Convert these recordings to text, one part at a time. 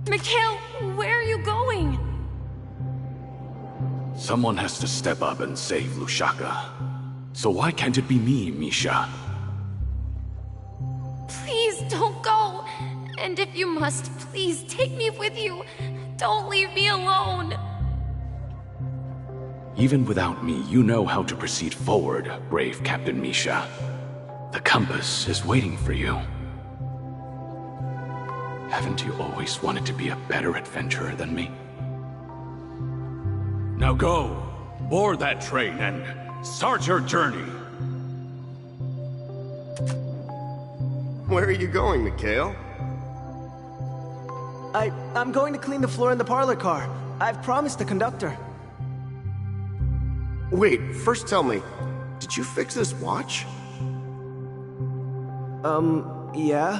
Mikhail, where are you going? Someone has to step up and save Lushaka. So why can't it be me, Misha? Please don't go. And if you must, please take me with you. Don't leave me alone. Even without me, you know how to proceed forward, brave Captain Misha. The compass is waiting for you. Haven't you always wanted to be a better adventurer than me? Now go, board that train and start your journey. Where are you going, Mikhail? I'm going to clean the floor in the parlor car. I've promised the conductor. Wait, first tell me, did you fix this watch? Yeah?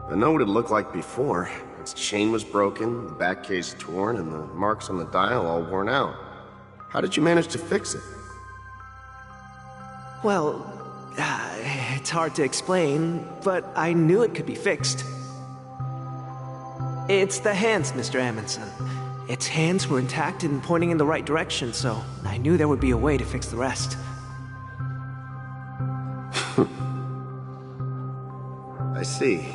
I know what it looked like before. Its chain was broken, the back case torn, and the marks on the dial all worn out. How did you manage to fix it? Well, it's hard to explain, but I knew it could be fixed. It's the hands, Mr. Amundsen. Its hands were intact and pointing in the right direction, so I knew there would be a way to fix the rest. I see.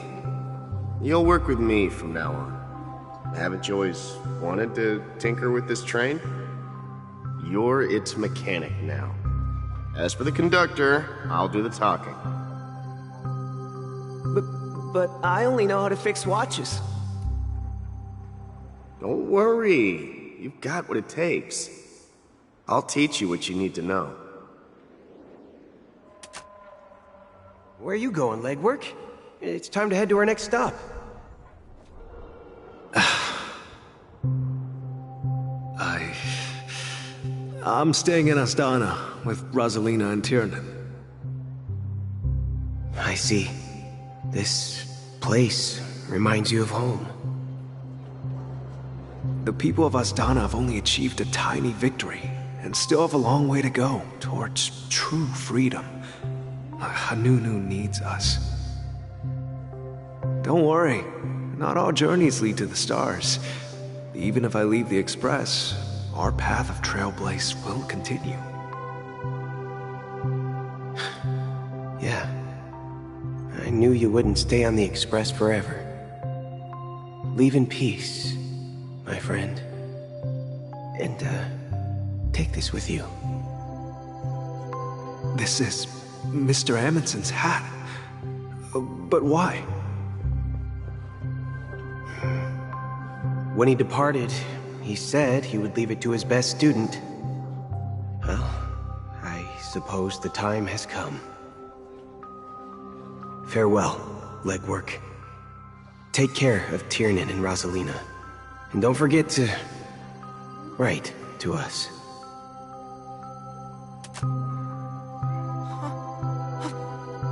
You'll work with me from now on. Haven't you always wanted to tinker with this train? You're its mechanic now. As for the conductor, I'll do the talking. But I only know how to fix watches. Don't worry. You've got what it takes. I'll teach you what you need to know. Where are you going, legwork? It's time to head to our next stop. I'm staying in Astana with Rosalina and Tiernan. I see. This place reminds you of home. The people of Astana have only achieved a tiny victory and still have a long way to go towards true freedom. Hanunu needs us. Don't worry, not all journeys lead to the stars. Even if I leave the Express, our path of trailblaze will continue. Yeah. I knew you wouldn't stay on the Express forever. Leave in peace, my friend. And, take this with you. This is Mr. Amundsen's hat. But why? When he departed, he said he would leave it to his best student. Well, I suppose the time has come. Farewell, legwork. Take care of Tiernan and Rosalina. And don't forget to write to us.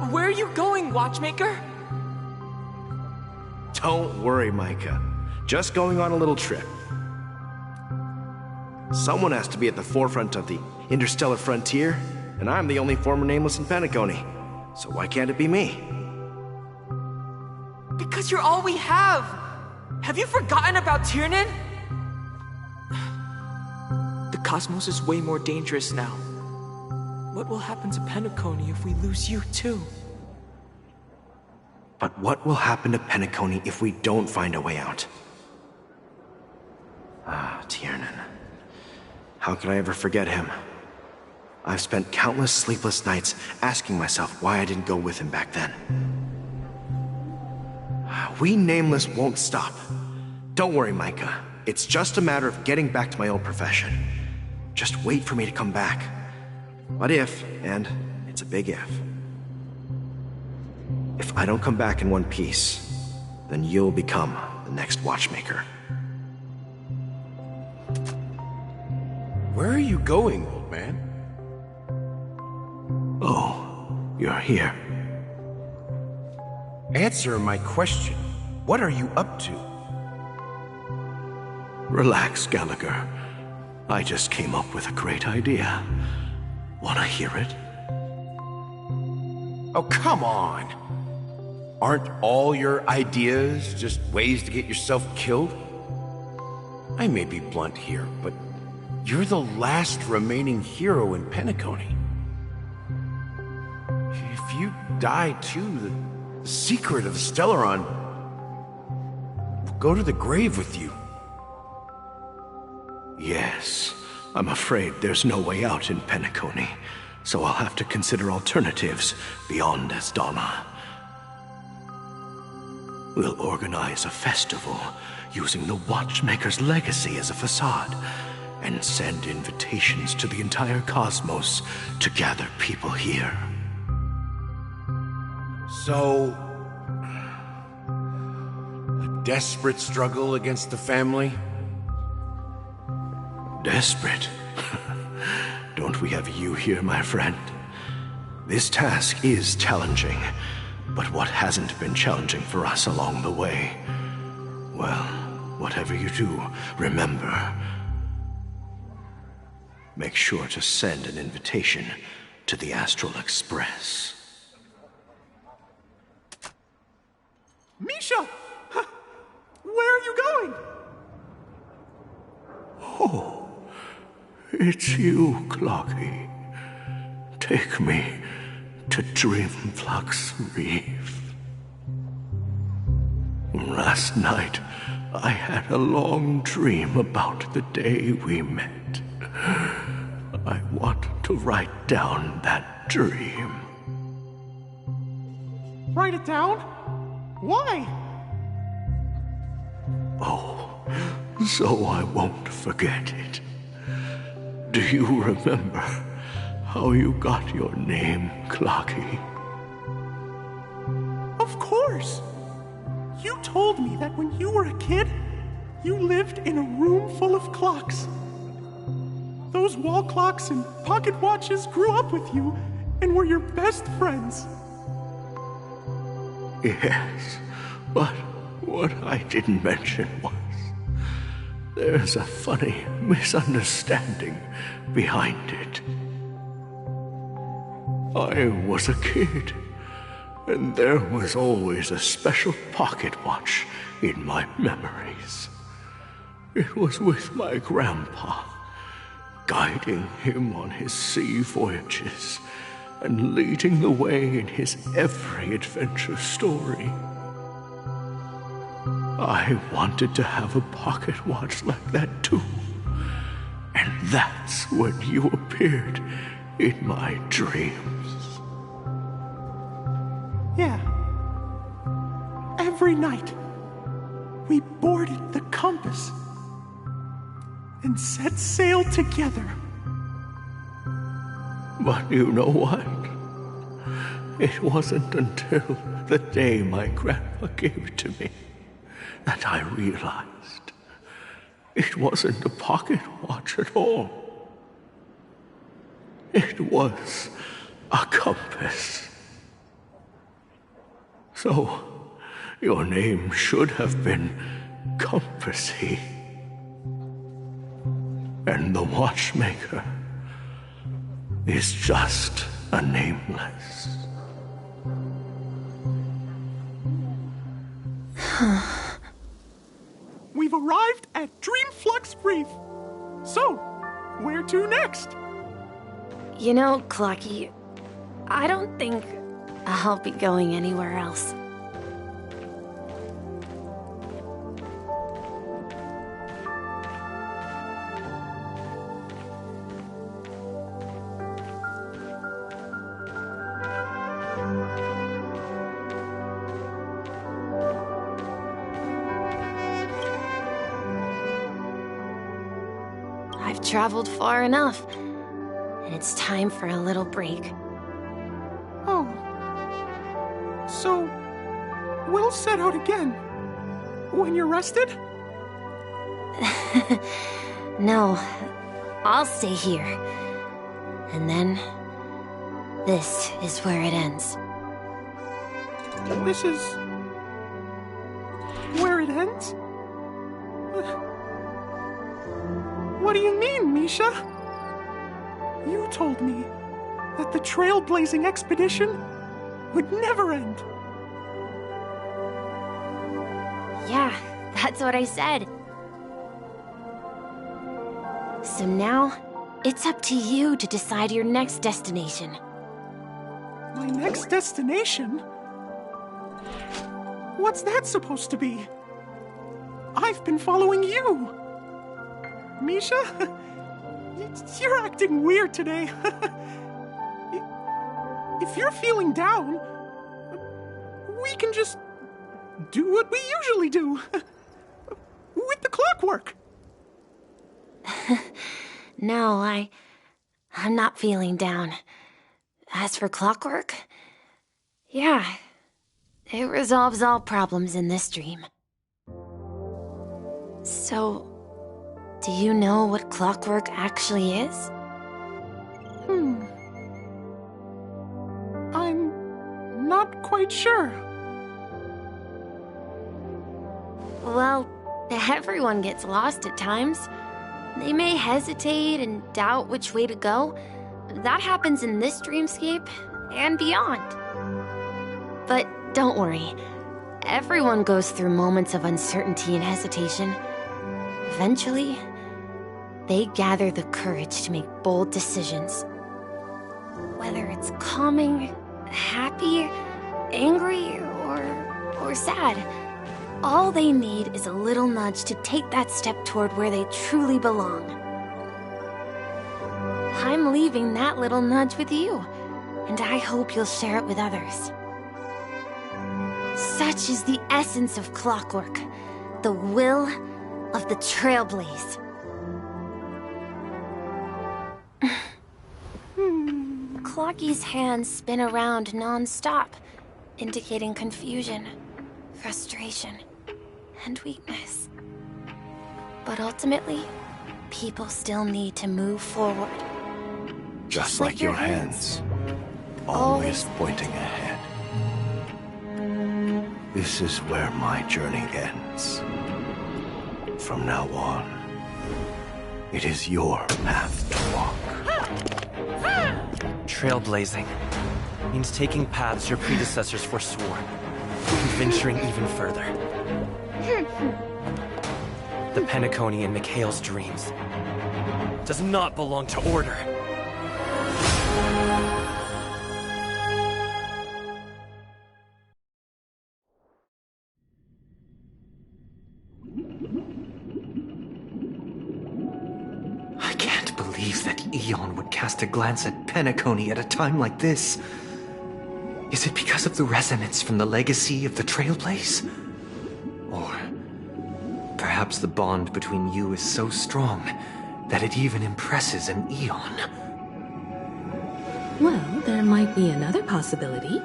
Where are you going, Watchmaker? Don't worry, Micah. Just going on a little trip. Someone has to be at the forefront of the interstellar frontier, and I'm the only former nameless in Penacony. So why can't it be me? Because you're all we have! Have you forgotten about Tiernan? The cosmos is way more dangerous now. What will happen to Penacony if we lose you too? But what will happen to Penacony if we don't find a way out? Ah, Tiernan. How could I ever forget him? I've spent countless sleepless nights asking myself why I didn't go with him back then. We Nameless won't stop. Don't worry, Micah. It's just a matter of getting back to my old profession. Just wait for me to come back. What if, and it's a big if I don't come back in one piece, then you'll become the next Watchmaker. Where are you going, old man? Oh, you're here. Answer my question. What are you up to? Relax, Gallagher. I just came up with a great idea. Wanna hear it? Oh, come on. Aren't all your ideas just ways to get yourself killed? I may be blunt here, but you're the last remaining hero in Penacony. If you die too, the secret of the Stellaron will go to the grave with you. Yes, I'm afraid there's no way out in Penacony, so I'll have to consider alternatives beyond Asdana. We'll organize a festival using the Watchmaker's legacy as a facade, and send invitations to the entire cosmos to gather people here. So, a desperate struggle against the family? Desperate? Don't we have you here, my friend? This task is challenging, but what hasn't been challenging for us along the way? Well, whatever you do, remember, make sure to send an invitation to the Astral Express. Misha! Where are you going? Oh, it's you, Clocky. Take me to Dreamflux Reef. Last night, I had a long dream about the day we met. I want to write down that dream. Write it down? Why? Oh, so I won't forget it. Do you remember how you got your name, Clocky? Of course! You told me that when you were a kid, you lived in a room full of clocks. Those wall clocks and pocket watches grew up with you and were your best friends. Yes, but what I didn't mention was there's a funny misunderstanding behind it. I was a kid, and there was always a special pocket watch in my memories. It was with my grandpa, guiding him on his sea voyages and leading the way in his every adventure story. I wanted to have a pocket watch like that too. And that's when you appeared in my dreams. Yeah. Every night, we boarded the compass and set sail together. But you know what? It wasn't until the day my grandpa gave it to me that I realized it wasn't a pocket watch at all. It was a compass. So, your name should have been Compassy. And the Watchmaker is just a nameless. We've arrived at Dreamflux Reef. So, where to next? You know, Clocky, I don't think I'll be going anywhere else. I've traveled far enough, and it's time for a little break. Oh. So, we'll set out again. When you're rested? No, I'll stay here. And then, this is where it ends. This is where it ends? What do you mean, Misha? You told me that the trailblazing expedition would never end. Yeah, that's what I said. So now, it's up to you to decide your next destination. My next destination? What's that supposed to be? I've been following you! Misha? You're acting weird today. If you're feeling down, we can just do what we usually do. With the clockwork. No, I'm not feeling down. As for clockwork, yeah, it resolves all problems in this dream. So, do you know what clockwork actually is? I'm not quite sure. Well, everyone gets lost at times. They may hesitate and doubt which way to go. That happens in this dreamscape and beyond. But don't worry. Everyone goes through moments of uncertainty and hesitation. Eventually, they gather the courage to make bold decisions. Whether it's calming, happy, angry, or sad, all they need is a little nudge to take that step toward where they truly belong. I'm leaving that little nudge with you, and I hope you'll share it with others. Such is the essence of clockwork, the will of the Trailblaze. Clocky's hands spin around non-stop, indicating confusion, frustration, and weakness. But ultimately, people still need to move forward. Just like your hands, always pointing ahead. This is where my journey ends. From now on, it is your path to walk. Trailblazing means taking paths your predecessors forswore, and venturing even further. The Penacony in Mikhail's dreams does not belong to Order. I can't believe that Eon would cast a glance at Penacony at a time like this. Is it because of the resonance from the legacy of the Trailblaze? Or perhaps the bond between you is so strong that it even impresses an Eon? Well, there might be another possibility.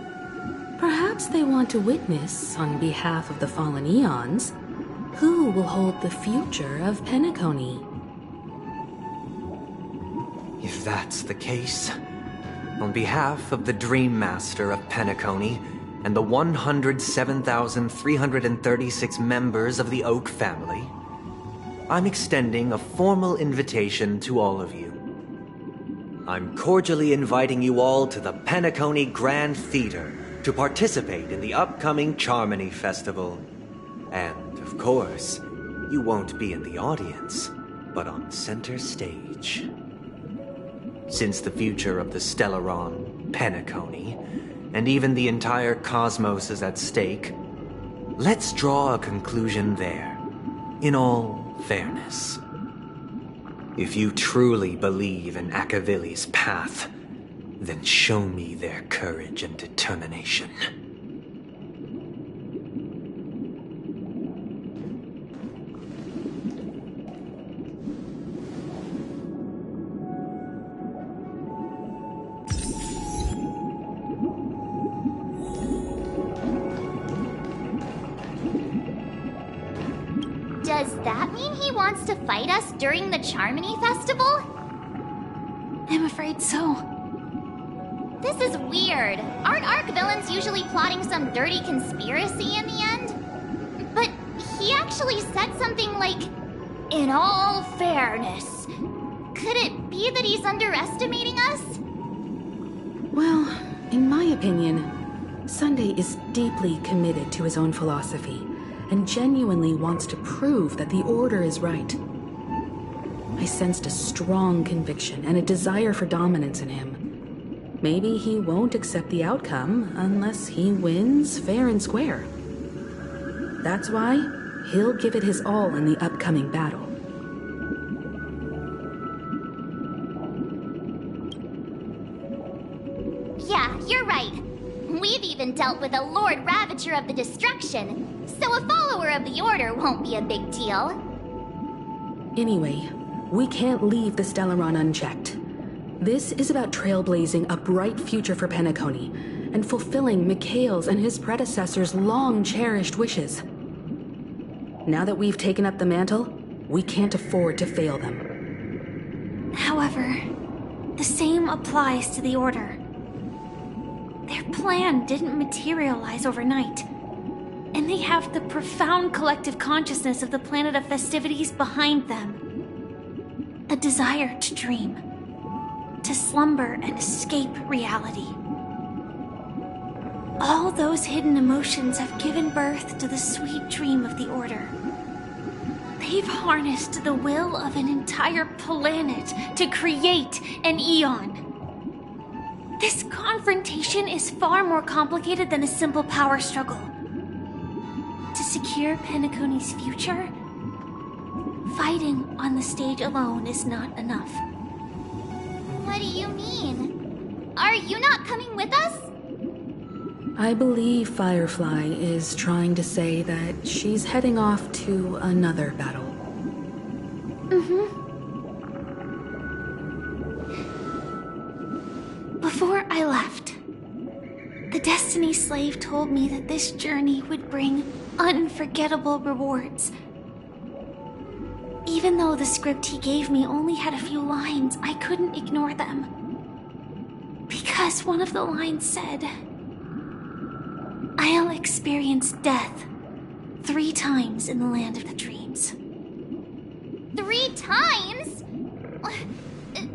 Perhaps they want to witness, on behalf of the fallen Eons, who will hold the future of Penacony. If that's the case, on behalf of the Dream Master of Penacony and the 107,336 members of the Oak family, I'm extending a formal invitation to all of you. I'm cordially inviting you all to the Penacony Grand Theater to participate in the upcoming Charmony Festival. And, of course, you won't be in the audience, but on center stage. Since the future of the Stellaron, Penacony, and even the entire cosmos is at stake, let's draw a conclusion there, in all fairness. If you truly believe in Akavili's path, then show me their courage and determination. Does that mean he wants to fight us during the Charmony Festival? I'm afraid so. This is weird. Aren't Arc villains usually plotting some dirty conspiracy in the end? But he actually said something like, "In all fairness." Could it be that he's underestimating us? Well, in my opinion, Sunday is deeply committed to his own philosophy, and genuinely wants to prove that the Order is right. I sensed a strong conviction and a desire for dominance in him. Maybe he won't accept the outcome unless he wins fair and square. That's why he'll give it his all in the upcoming battle. Yeah, you're right. We've even dealt with a Lord Ravager of the Destruction, so a follower of the Order won't be a big deal. Anyway, we can't leave the Stellaron unchecked. This is about trailblazing a bright future for Penacony and fulfilling Mikhail's and his predecessors' long-cherished wishes. Now that we've taken up the mantle, we can't afford to fail them. However, the same applies to the Order. Their plan didn't materialize overnight, and they have the profound collective consciousness of the planet of festivities behind them. A desire to dream, to slumber and escape reality. All those hidden emotions have given birth to the sweet dream of the Order. They've harnessed the will of an entire planet to create an eon. This confrontation is far more complicated than a simple power struggle. To secure Penacony's future, fighting on the stage alone is not enough. What do you mean? Are you not coming with us? I believe Firefly is trying to say that she's heading off to another battle. Before I left, the Destiny Slave told me that this journey would bring unforgettable rewards. Even though the script he gave me only had a few lines, I couldn't ignore them. Because one of the lines said, "I'll experience death 3 times in the land of the dreams." 3 times?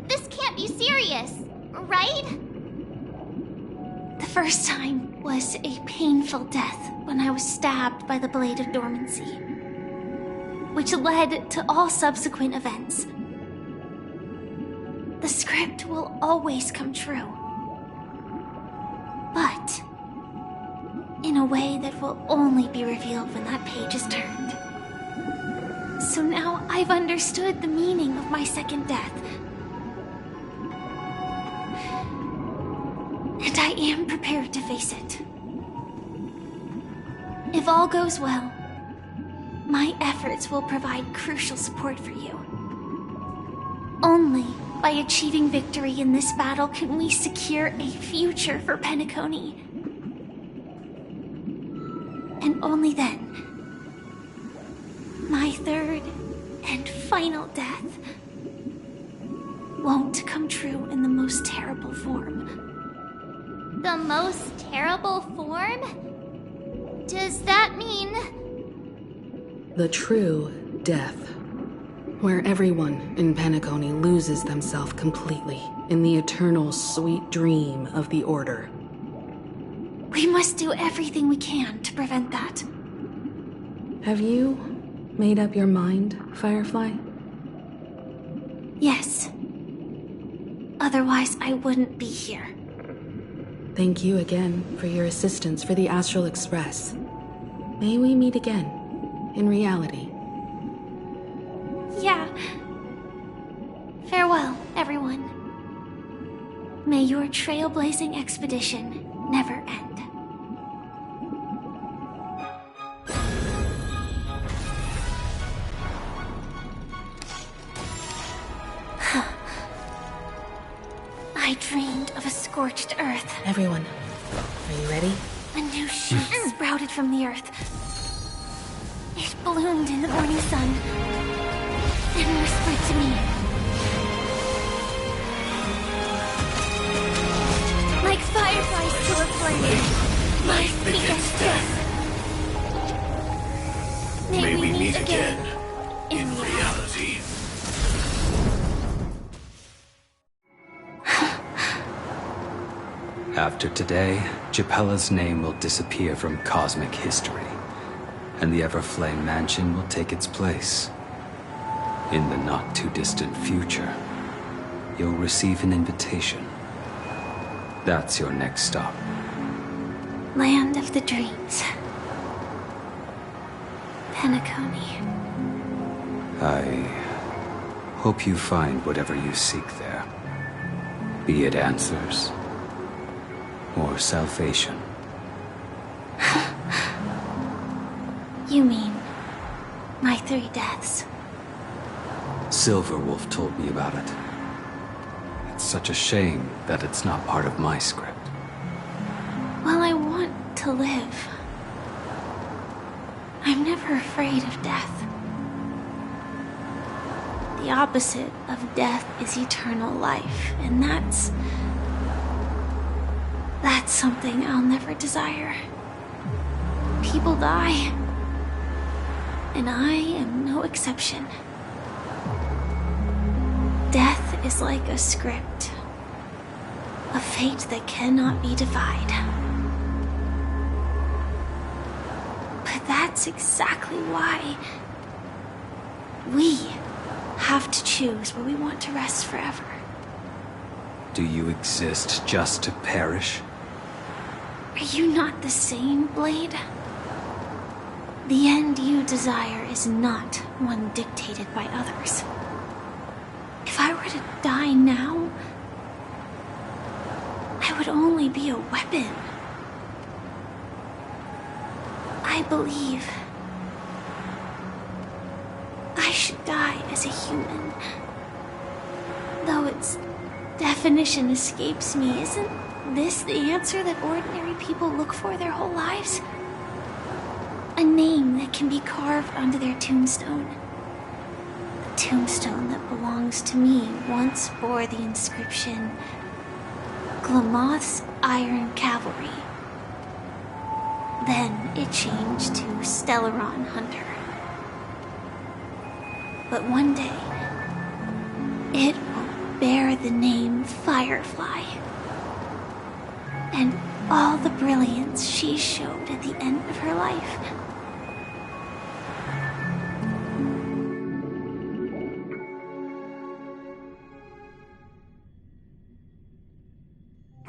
This can't be serious, right? The first time was a painful death when I was stabbed by the Blade of Dormancy, which led to all subsequent events. The script will always come true, but in a way that will only be revealed when that page is turned. So now I've understood the meaning of my second death. And I am prepared to face it. If all goes well, my efforts will provide crucial support for you. Only by achieving victory in this battle can we secure a future for Penacony. And only then, my third and final death won't come true in the most terrible form. The most terrible form? Does that mean... The true death, where everyone in Penacony loses themselves completely in the eternal sweet dream of the Order. We must do everything we can to prevent that. Have you made up your mind, Firefly? Yes. Otherwise, I wouldn't be here. Thank you again for your assistance for the Astral Express. May we meet again, in reality. Yeah. Farewell, everyone. May your trailblazing expedition never end. I dreamed of a scorched earth. Everyone, are you ready? A new shoot sprouted from the earth. It bloomed in the morning sun and whispered to me. Like fireflies to a flame, life begets death. May we meet again in reality. After today, Japella's name will disappear from cosmic history. and the Everflame Mansion will take its place. In the not-too-distant future, you'll receive an invitation. That's your next stop. Land of the Dreams. Penacony. I hope you find whatever you seek there. Be it answers or salvation. You mean my 3 deaths? Silverwolf told me about it. It's such a shame that it's not part of my script. Well, I want to live. I'm never afraid of death. The opposite of death is eternal life, and that's something I'll never desire. People die, and I am no exception. Death is like a script, a fate that cannot be defied. But that's exactly why we have to choose where we want to rest forever. Do you exist just to perish? Are you not the same, Blade? The end you desire is not one dictated by others. If I were to die now, I would only be a weapon. I believe I should die as a human. Though its definition escapes me, isn't this the answer that ordinary people look for their whole lives? A name that can be carved onto their tombstone. The tombstone that belongs to me once bore the inscription, Glamoth's Iron Cavalry. Then it changed to Stellaron Hunter. But one day, it will bear the name Firefly. And all the brilliance she showed at the end of her life.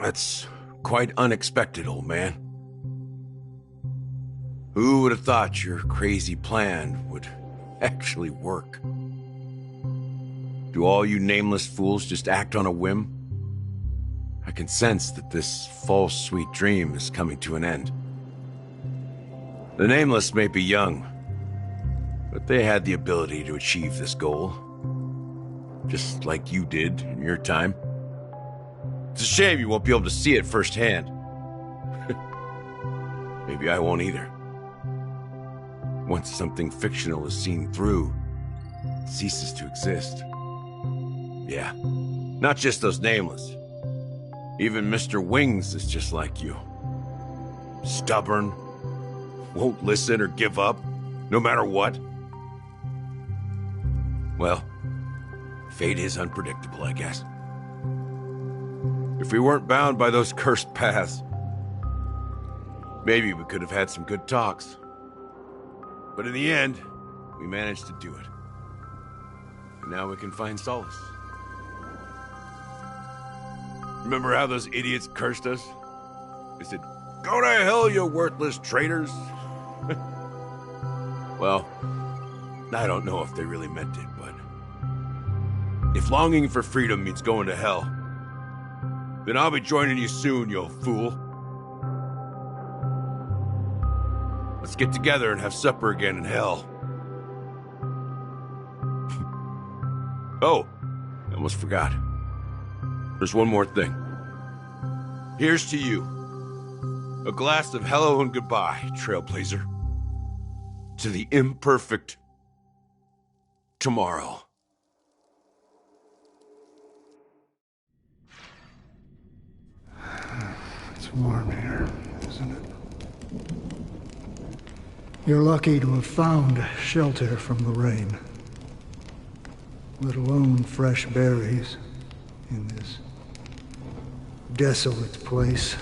That's quite unexpected, old man. Who would have thought your crazy plan would actually work? Do all you nameless fools just act on a whim? I can sense that this false sweet dream is coming to an end. The nameless may be young, but they had the ability to achieve this goal. Just like you did in your time. It's a shame you won't be able to see it firsthand. Maybe I won't either. Once something fictional is seen through, it ceases to exist. Yeah, not just those nameless. Even Mr. Wings is just like you. Stubborn, won't listen or give up, no matter what. Well, fate is unpredictable, I guess. If we weren't bound by those cursed paths, maybe we could have had some good talks. But in the end, we managed to do it. And now we can find solace. Remember how those idiots cursed us? They said, "Go to hell, you worthless traitors." Well, I don't know if they really meant it, but if longing for freedom means going to hell, then I'll be joining you soon, you fool. Let's get together and have supper again in hell. Oh, I almost forgot. There's one more thing. Here's to you. A glass of hello and goodbye, Trailblazer. To the imperfect tomorrow. It's warm here, isn't it? You're lucky to have found shelter from the rain. Let alone fresh berries in this desolate place.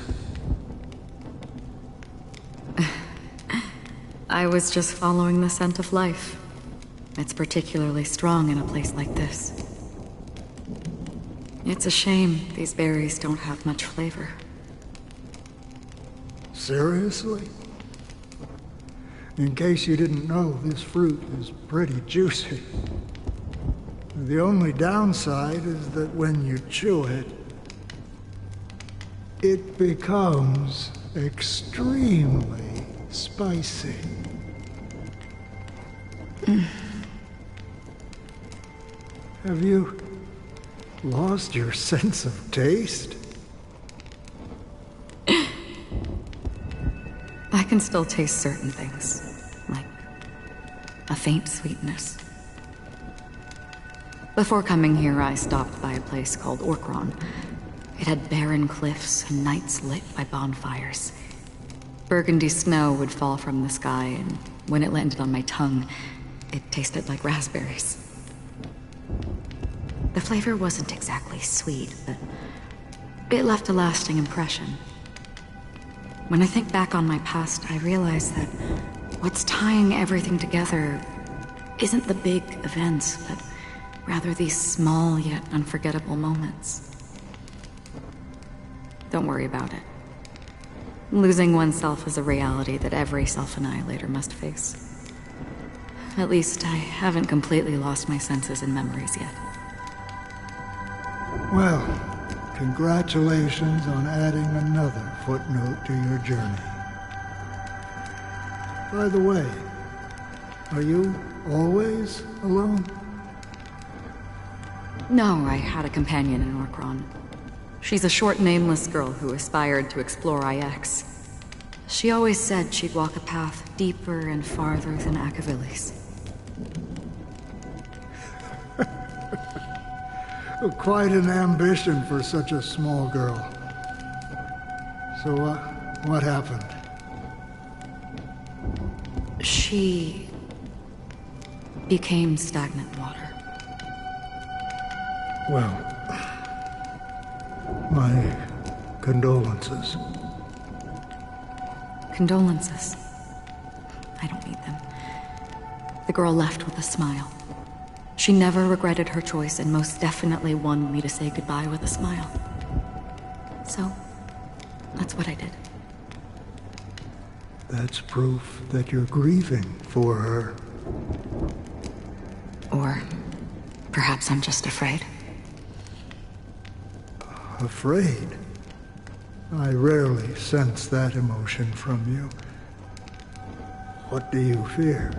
I was just following the scent of life. It's particularly strong in a place like this. It's a shame these berries don't have much flavor. Seriously? In case you didn't know, this fruit is pretty juicy. The only downside is that when you chew it, it becomes extremely spicy. Have you lost your sense of taste? I can still taste certain things, like a faint sweetness. Before coming here, I stopped by a place called Orkron. It had barren cliffs and nights lit by bonfires. Burgundy snow would fall from the sky, and when it landed on my tongue, it tasted like raspberries. The flavor wasn't exactly sweet, but it left a lasting impression. When I think back on my past, I realize that what's tying everything together isn't the big events, but rather these small yet unforgettable moments. Don't worry about it. Losing oneself is a reality that every self-annihilator must face. At least I haven't completely lost my senses and memories yet. Well, congratulations on adding another footnote to your journey. By the way, are you always alone? No, I had a companion in Orkron. She's a short, nameless girl who aspired to explore IX. She always said she'd walk a path deeper and farther than Akavilis. Quite an ambition for such a small girl. So, what happened? She became stagnant water. Well, my condolences. Condolences. I don't need them. The girl left with a smile. She never regretted her choice and most definitely wanted me to say goodbye with a smile. So, that's what I did. That's proof that you're grieving for her. Or perhaps I'm just afraid. Afraid? I rarely sense that emotion from you. What do you fear?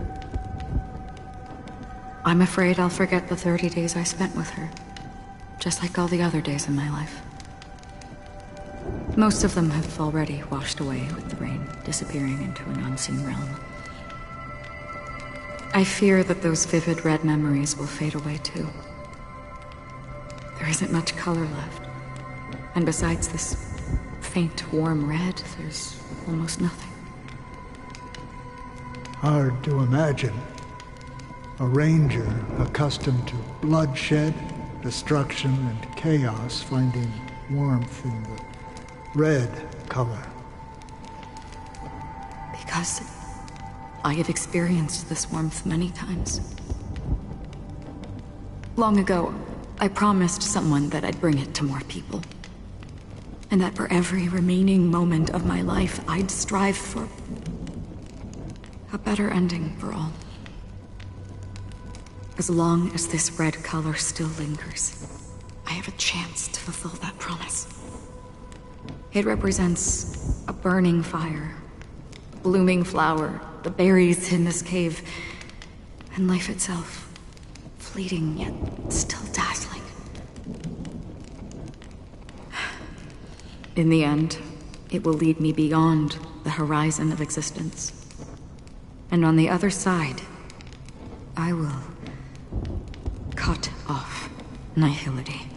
I'm afraid I'll forget the 30 days I spent with her, just like all the other days in my life. Most of them have already washed away with the rain, disappearing into an unseen realm. I fear that those vivid red memories will fade away too. There isn't much color left, and besides this faint, warm red, there's almost nothing. Hard to imagine. A ranger accustomed to bloodshed, destruction, and chaos finding warmth in the red color. Because I have experienced this warmth many times. Long ago, I promised someone that I'd bring it to more people. And that for every remaining moment of my life, I'd strive for a better ending for all. As long as this red color still lingers, I have a chance to fulfill that promise. It represents a burning fire, a blooming flower, the berries in this cave, and life itself, fleeting yet still dazzling. In the end, it will lead me beyond the horizon of existence. And on the other side, I will cut off nihility.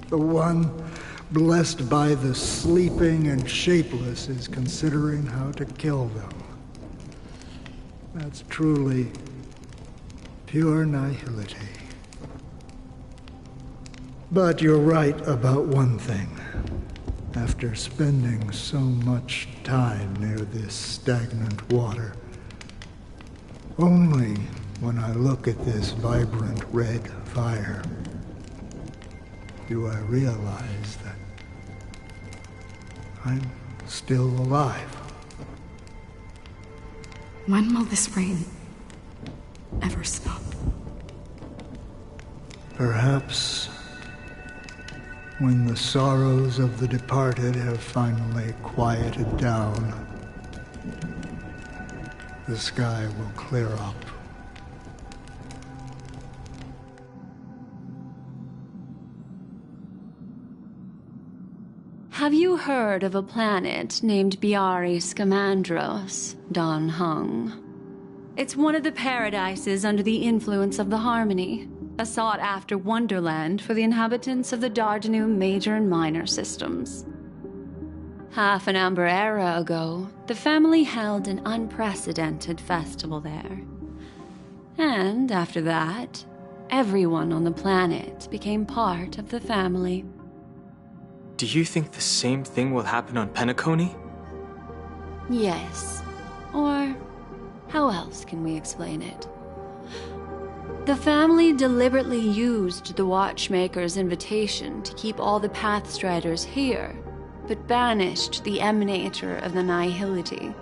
The one blessed by the sleeping and shapeless is considering how to kill them. That's truly pure nihility. But you're right about one thing. after spending so much time near this stagnant water. Only when I look at this vibrant red fire do I realize that I'm still alive. When will this rain ever stop? Perhaps when the sorrows of the departed have finally quieted down, the sky will clear up. Have you heard of a planet named Biari Scamandros, Don Hung? It's one of the paradises under the influence of the Harmony, a sought-after wonderland for the inhabitants of the Dardanu major and minor systems. Half an Amber era ago, the family held an unprecedented festival there. And after that, everyone on the planet became part of the family. Do you think the same thing will happen on Penacony? Yes. Or how else can we explain it? The family deliberately used the Watchmaker's invitation to keep all the Pathstriders here, but banished the Emanator of the Nihility.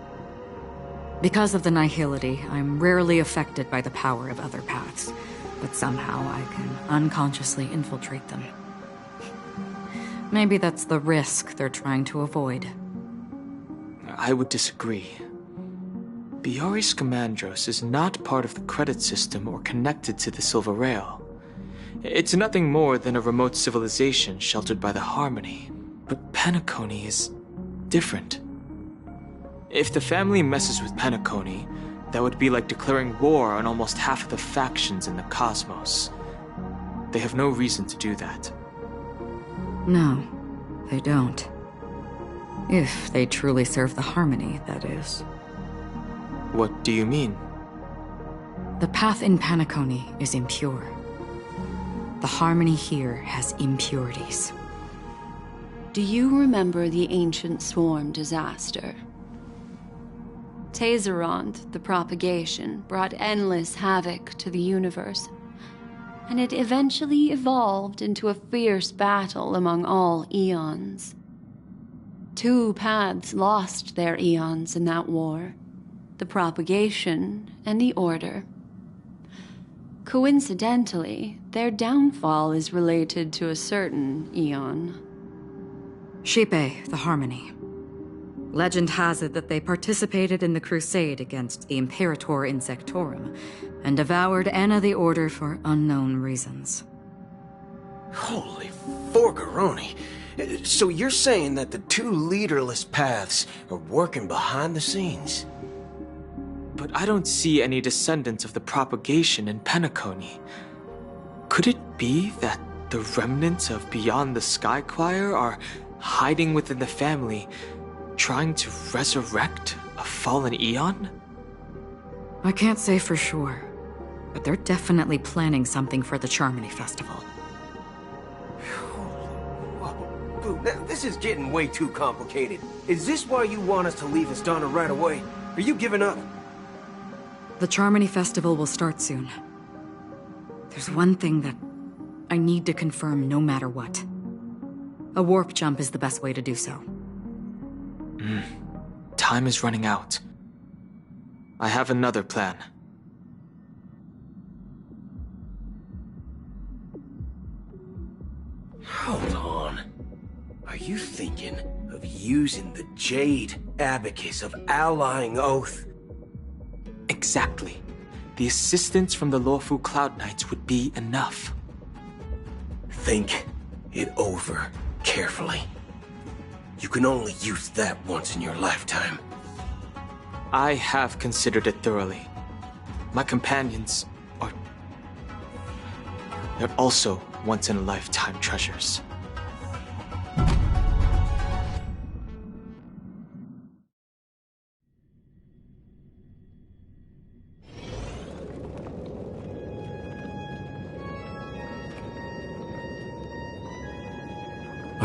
Because of the Nihility, I'm rarely affected by the power of other paths, but somehow I can unconsciously infiltrate them. Maybe that's the risk they're trying to avoid. I would disagree. Biari Scamandros is not part of the credit system or connected to the Silver Rail. It's nothing more than a remote civilization sheltered by the Harmony. But Penacony is different. If the family messes with Penacony, that would be like declaring war on almost half of the factions in the cosmos. They have no reason to do that. No, they don't. If they truly serve the Harmony, that is. What do you mean? The path in Penacony is impure. The Harmony here has impurities. Do you remember the Ancient Swarm disaster? Tazerond, the propagation, brought endless havoc to the universe, and it eventually evolved into a fierce battle among all eons. 2 paths lost their eons in that war, the propagation and the Order. Coincidentally, their downfall is related to a certain eon. Shipe, the Harmony. Legend has it that they participated in the crusade against the Imperator Insectorum, and devoured Anna the Order for unknown reasons. Holy forgaroni. So you're saying that the 2 leaderless paths are working behind the scenes? But I don't see any descendants of the propagation in Penacony. Could it be that the remnants of Beyond the Sky Choir are hiding within the family, trying to resurrect a fallen eon? I can't say for sure, but they're definitely planning something for the Charmony Festival. Whoa, now, this is getting way too complicated. Is this why you want us to leave Astana right away? Are you giving up? The Charmony Festival will start soon. There's one thing that I need to confirm no matter what. A warp jump is the best way to do so. Time is running out. I have another plan. Hold on. Are you thinking of using the Jade Abacus of Allying Oath? Exactly. The assistance from the Lawful Cloud Knights would be enough. Think it over carefully. You can only use that once in your lifetime. I have considered it thoroughly. My companions are... they're also once-in-a-lifetime treasures.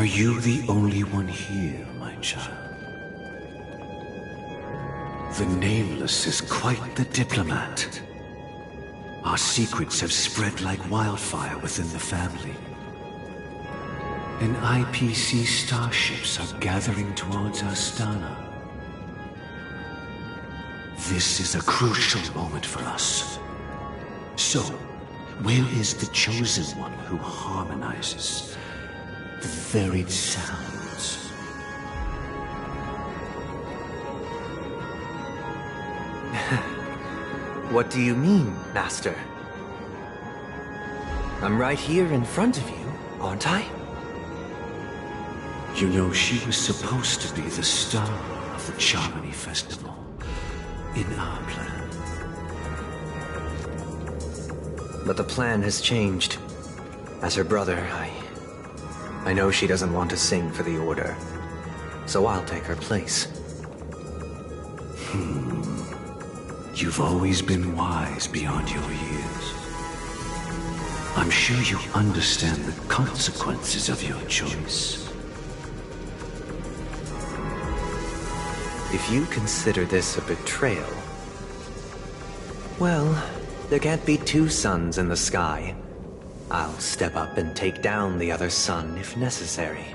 Are you the only one here, my child? The Nameless is quite the diplomat. Our secrets have spread like wildfire within the family. And IPC starships are gathering towards Astana. This is a crucial moment for us. So, where is the chosen one who harmonizes the varied sounds? What do you mean, Master? I'm right here in front of you, aren't I? You know, she was supposed to be the star of the Charmony Festival in our plan. But the plan has changed. As her brother, I know she doesn't want to sing for the Order, so I'll take her place. You've always been wise beyond your years. I'm sure you understand the consequences of your choice. If you consider this a betrayal, well, there can't be two suns in the sky. I'll step up and take down the other sun if necessary.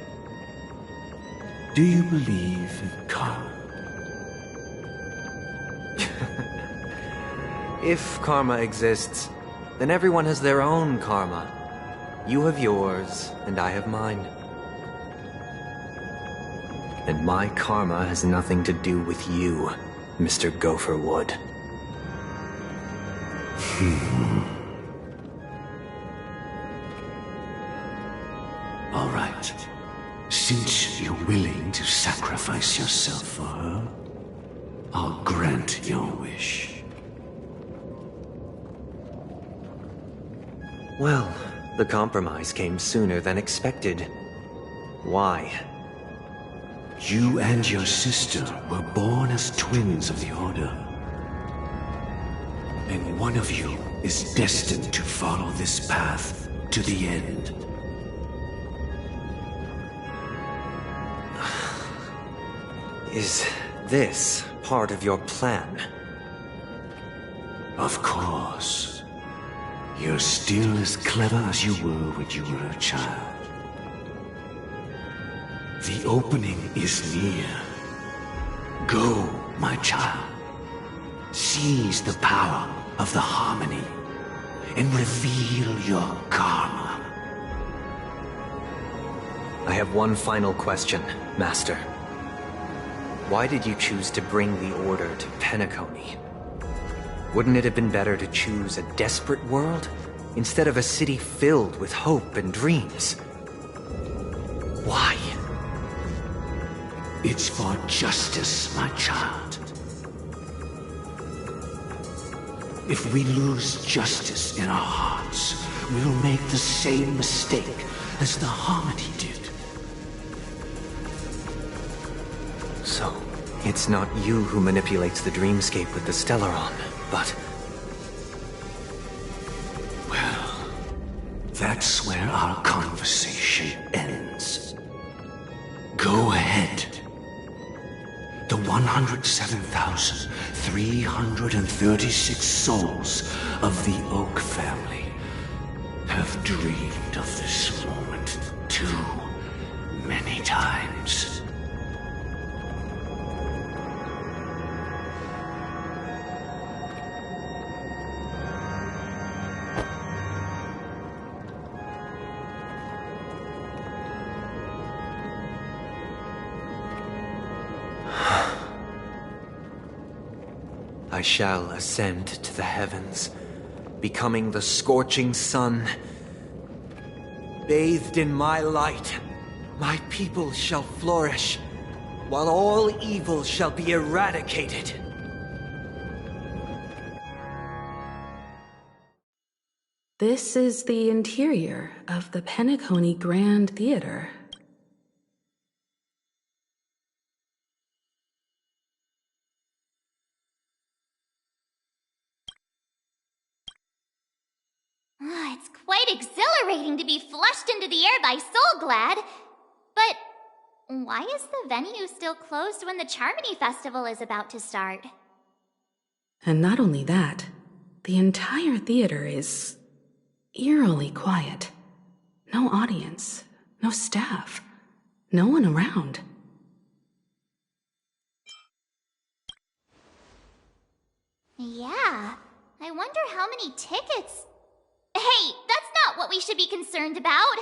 Do you believe in karma? If karma exists, then everyone has their own karma. You have yours, and I have mine. And my karma has nothing to do with you, Mr. Gopherwood. All right. Since you're willing to sacrifice yourself for her, I'll grant your wish. Well, the compromise came sooner than expected. Why? You and your sister were born as twins of the Order. And one of you is destined to follow this path to the end. Is this part of your plan? Of course. You're still as clever as you were when you were a child. The opening is near. Go, my child. Seize the power of the harmony and reveal your karma. I have one final question, Master. Why did you choose to bring the Order to Penacony? Wouldn't it have been better to choose a desperate world instead of a city filled with hope and dreams? Why? It's for justice, my child. If we lose justice in our hearts, we'll make the same mistake as the Harmony did. So, it's not you who manipulates the dreamscape with the Stellaron, but... Well, that's where our conversation ends. Go ahead. The 107,336 souls of the Oak family have dreamed of this moment too many times. I shall ascend to the heavens, becoming the scorching sun. Bathed in my light, my people shall flourish, while all evil shall be eradicated. This is the interior of the Penacony Grand Theater. It's quite exhilarating to be flushed into the air by Soul Glad. But why is the venue still closed when the Charmony Festival is about to start? And not only that, the entire theater is eerily quiet. No audience, no staff, no one around. Yeah, I wonder how many tickets... Hey, that's not what we should be concerned about!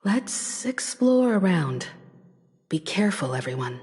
Let's explore around. Be careful, everyone.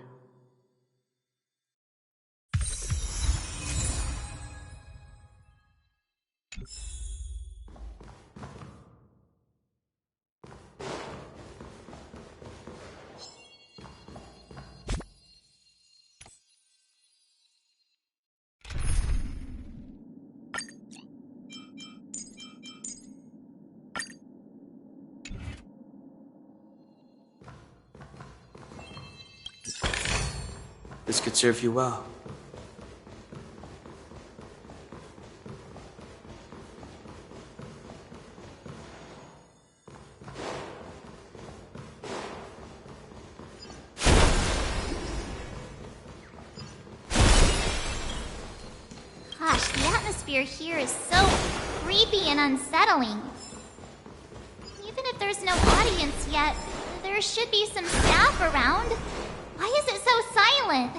This could serve you well. Gosh, the atmosphere here is so creepy and unsettling. Even if there's no audience yet, there should be some staff around. Why is it so silent?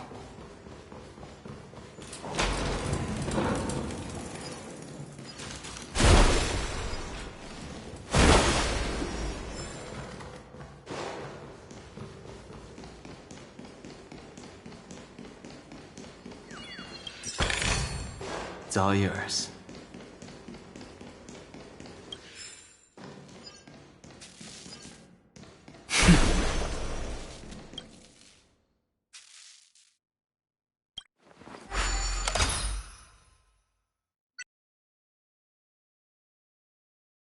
It's all yours.